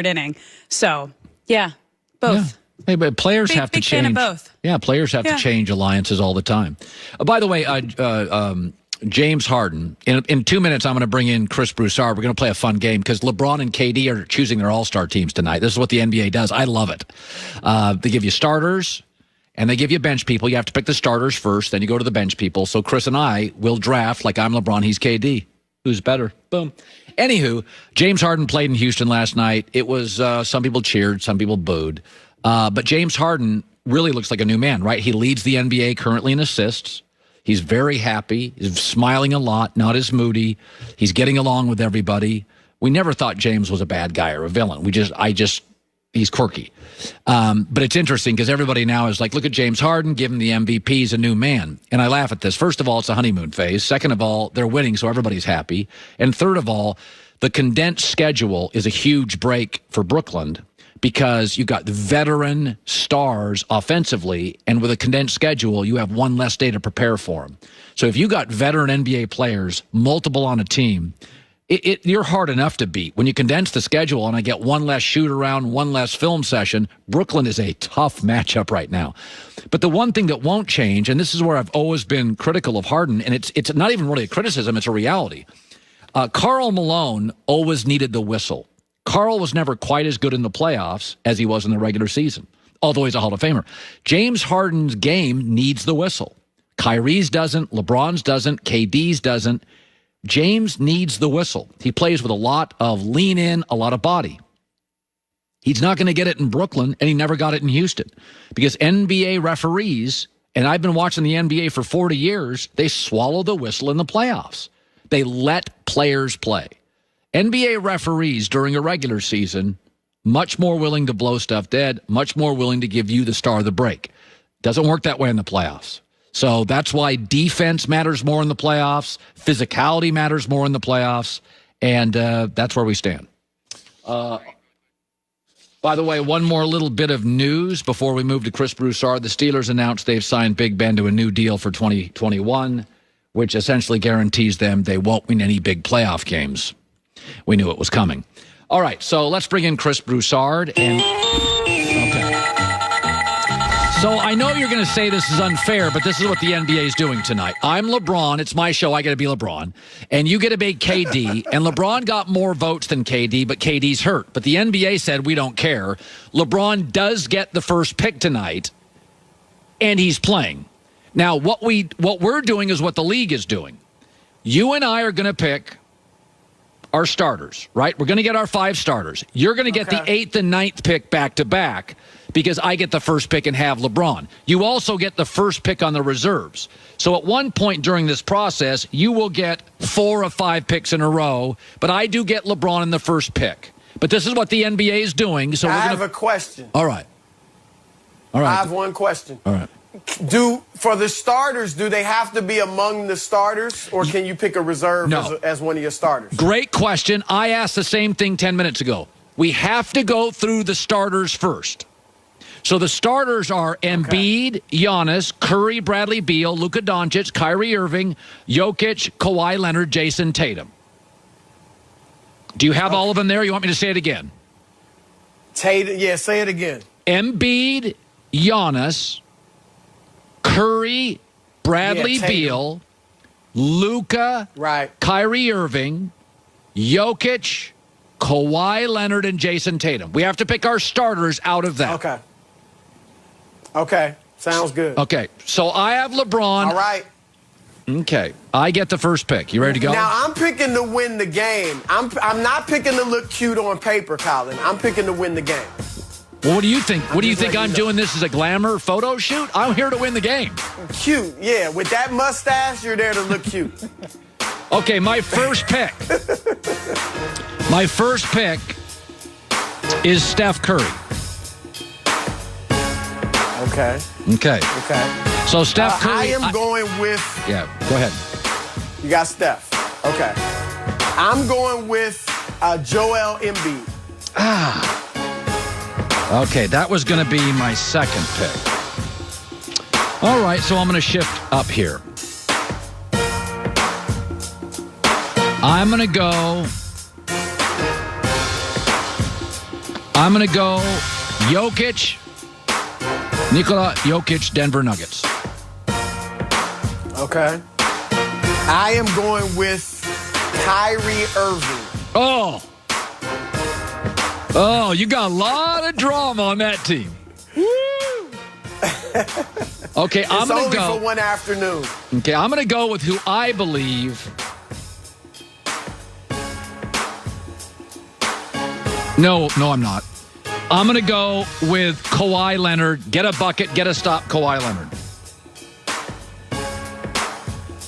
inning. So, yeah, both. Yeah. Hey, but players have to big fan change. of both. Yeah, players have to change alliances all the time. By the way, James Harden. In 2 minutes, I'm going to bring in Chris Broussard. We're going to play a fun game because LeBron and KD are choosing their all-star teams tonight. This is what the NBA does. I love it. They give you starters, and they give you bench people. You have to pick the starters first, then you go to the bench people. So Chris and I will draft like I'm LeBron, he's KD. Who's better? Boom. Anywho, James Harden played in Houston last night. It was some people cheered, some people booed. But James Harden really looks like a new man, right? He leads the NBA currently in assists. He's very happy. He's smiling a lot, not as moody. He's getting along with everybody. We never thought James was a bad guy or a villain. He's quirky. But it's interesting because everybody now is like, look at James Harden, give him the MVP, he's a new man. And I laugh at this. First of all, it's a honeymoon phase. Second of all, they're winning, so everybody's happy. And third of all, the condensed schedule is a huge break for Brooklyn because you've got veteran stars offensively, and with a condensed schedule, you have one less day to prepare for them. So if you got veteran NBA players, multiple on a team, you're hard enough to beat. When you condense the schedule and I get one less shoot around, one less film session, Brooklyn is a tough matchup right now. But the one thing that won't change, and this is where I've always been critical of Harden, and it's not even really a criticism, it's a reality. Karl Malone always needed the whistle. Karl was never quite as good in the playoffs as he was in the regular season, although he's a Hall of Famer. James Harden's game needs the whistle. Kyrie's doesn't, LeBron's doesn't, KD's doesn't. James needs the whistle. He plays with a lot of lean in, a lot of body. He's not going to get it in Brooklyn, and he never got it in Houston because NBA referees, and I've been watching the NBA for 40 years, they swallow the whistle in the playoffs. They let players play. NBA referees during a regular season, much more willing to blow stuff dead, much more willing to give you the star of the break. Doesn't work that way in the playoffs. So that's why defense matters more in the playoffs, physicality matters more in the playoffs, and that's where we stand. By the way, one more little bit of news before we move to Chris Broussard. The Steelers announced they've signed Big Ben to a new deal for 2021, which essentially guarantees them they won't win any big playoff games. We knew it was coming. All right, so let's bring in Chris Broussard. Okay. So I know you're going to say this is unfair, but this is what the NBA is doing tonight. I'm LeBron. It's my show. I got to be LeBron. And you get to be KD. And LeBron got more votes than KD, but KD's hurt. But the NBA said we don't care. LeBron does get the first pick tonight, and he's playing. Now, what we're doing is what the league is doing. You and I are going to pick our starters, right? We're going to get our 5 starters. You're going to get the 8th and 9th pick back-to-back because I get the first pick and have LeBron. You also get the first pick on the reserves. So at one point during this process, you will get 4 of 5 picks in a row, but I do get LeBron in the first pick. But this is what the NBA is doing. So I have a question. All right. I have one question. All right. For the starters, do they have to be among the starters, or can you pick a reserve as one of your starters? Great question. I asked the same thing 10 minutes ago. We have to go through the starters first. So the starters are Embiid, Giannis, Curry, Bradley Beal, Luka Doncic, Kyrie Irving, Jokic, Kawhi Leonard, Jason Tatum. Do you have all of them there? You want me to say it again? Tatum, yeah, say it again. Embiid, Giannis, Curry, Bradley Beal, Luka, Kyrie Irving, Jokic, Kawhi Leonard, and Jason Tatum. We have to pick our starters out of that. Okay. Sounds good. Okay. So I have LeBron. All right. Okay. I get the first pick. You ready to go? Now, I'm picking to win the game. I'm not picking to look cute on paper, Colin. I'm picking to win the game. Well, what do you think? What do you think I'm doing this as a glamour photo shoot? I'm here to win the game. Cute, yeah. With that mustache, you're there to look cute. Okay, my first pick. My first pick is Steph Curry. Okay. So Steph Curry. I am going with. Yeah, go ahead. You got Steph. Okay. I'm going with Joel Embiid. Okay, that was going to be my second pick. All right, so I'm going to shift up here. I'm going to go I'm going to go Jokic, Nikola Jokic, Denver Nuggets. Okay. I am going with Kyrie Irving. Oh, you got a lot of drama on that team. Okay, I'm going to go. It's only for one afternoon. Okay, I'm going to go with who I believe. No, I'm not. I'm going to go with Kawhi Leonard. Get a bucket, get a stop, Kawhi Leonard.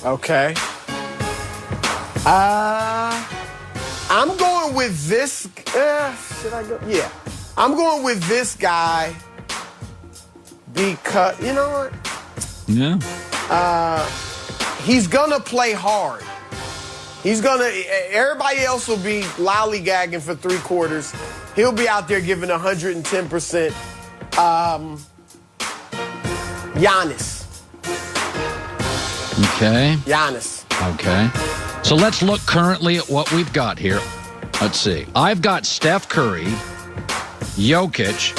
Okay. I'm going with this. Should I go? Yeah. I'm going with this guy because, you know what? Yeah. He's going to play hard. Everybody else will be lollygagging for 3 quarters. He'll be out there giving 110%. Giannis. Okay. Giannis. Okay. So let's look currently at what we've got here. Let's see. I've got Steph Curry, Jokic,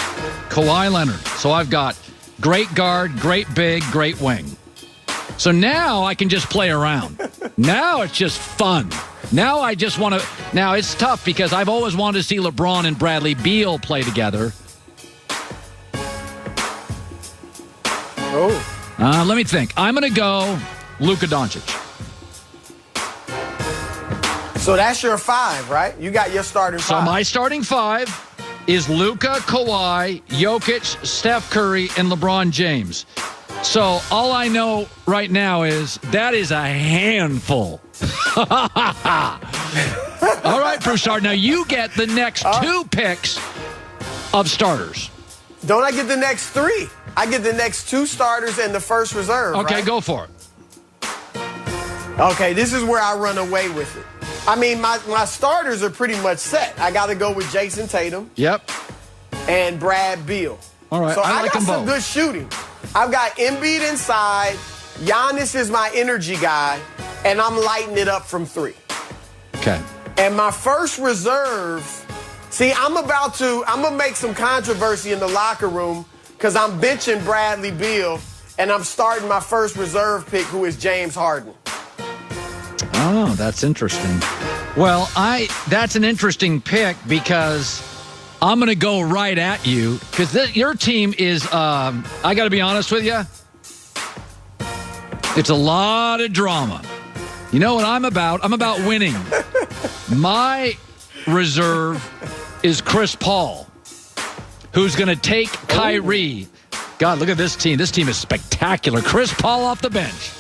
Kawhi Leonard. So I've got great guard, great big, great wing. So now I can just play around. Now it's just fun. Now I just want to. Now it's tough because I've always wanted to see LeBron and Bradley Beal play together. Oh. Let me think. I'm going to go Luka Doncic. So that's your 5, right? You got your starting 5. So my starting 5 is Luka, Kawhi, Jokic, Steph Curry, and LeBron James. So all I know right now is that is a handful. All right, Broussard. Now you get the next 2 picks of starters. Don't I get the next 3? I get the next 2 starters and the first reserve. Okay, right? go for it. Okay, this is where I run away with it. I mean, my starters are pretty much set. I got to go with Jason Tatum. Yep. And Brad Beal. All right, so I like got them some both. good shooting. I've got Embiid inside. Giannis is my energy guy, and I'm lighting it up from 3. Okay. And my first reserve, see, I'm going to make some controversy in the locker room because I'm benching Bradley Beal, and I'm starting my first reserve pick, who is James Harden. Oh, that's interesting. Well, that's an interesting pick because I'm going to go right at you because your team is, I got to be honest with you, it's a lot of drama. You know what I'm about? I'm about winning. My reserve is Chris Paul, who's going to take Kyrie. God, look at this team. This team is spectacular. Chris Paul off the bench.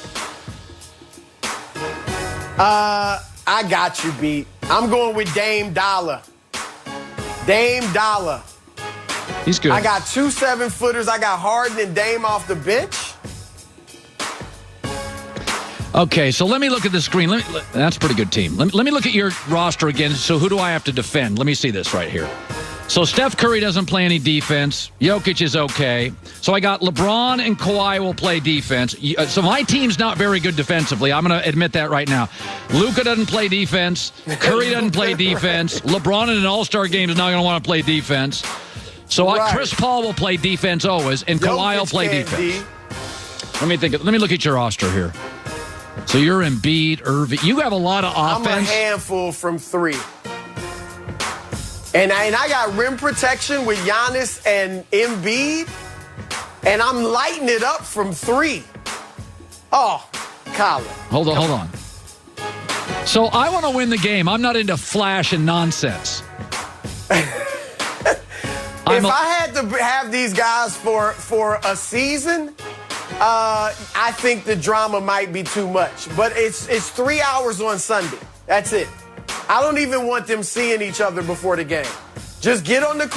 I got you beat. I'm going with Dame Dollar. Dame Dollar. He's good. I got 2 7-footers. I got Harden and Dame off the bench. Okay, so let me look at the screen. That's a pretty good team. Let me look at your roster again. So who do I have to defend? Let me see this right here. So Steph Curry doesn't play any defense. Jokic is okay. So I got LeBron and Kawhi will play defense. So my team's not very good defensively. I'm going to admit that right now. Luka doesn't play defense. Curry doesn't play defense. LeBron in an all-star game is not going to want to play defense. So Chris Paul will play defense always, and Kawhi will play defense. Let me think. Let me look at your roster here. So you're Embiid, Irving. You have a lot of offense. I'm a handful from 3. And I got rim protection with Giannis and Embiid, and I'm lighting it up from 3. Oh, Colin. Hold on. So I want to win the game. I'm not into flash and nonsense. If I had to have these guys for a season, I think the drama might be too much. But it's 3 hours on Sunday. That's it. I don't even want them seeing each other before the game. Just get on the